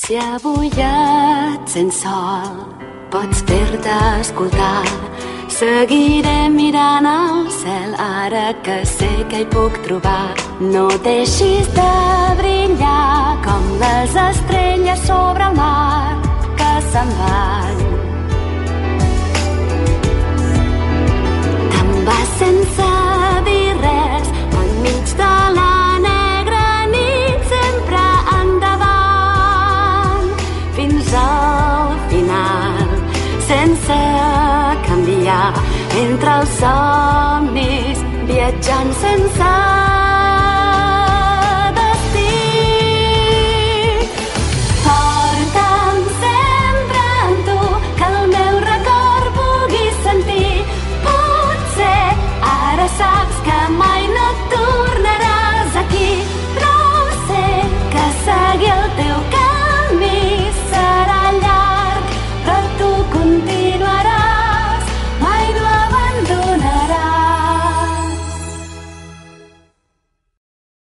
Si avui et sents sol, pots fer-te escoltar. Seguiré mirant al cel ara que sé que hi puc trobar. No deixis de brillar com les estrelles sobre el mar que se'n van. Te'n vas sense dir res enmig de la negra nit, sempre endavant fins al final, sense canviar entre els somnis, viatjant sense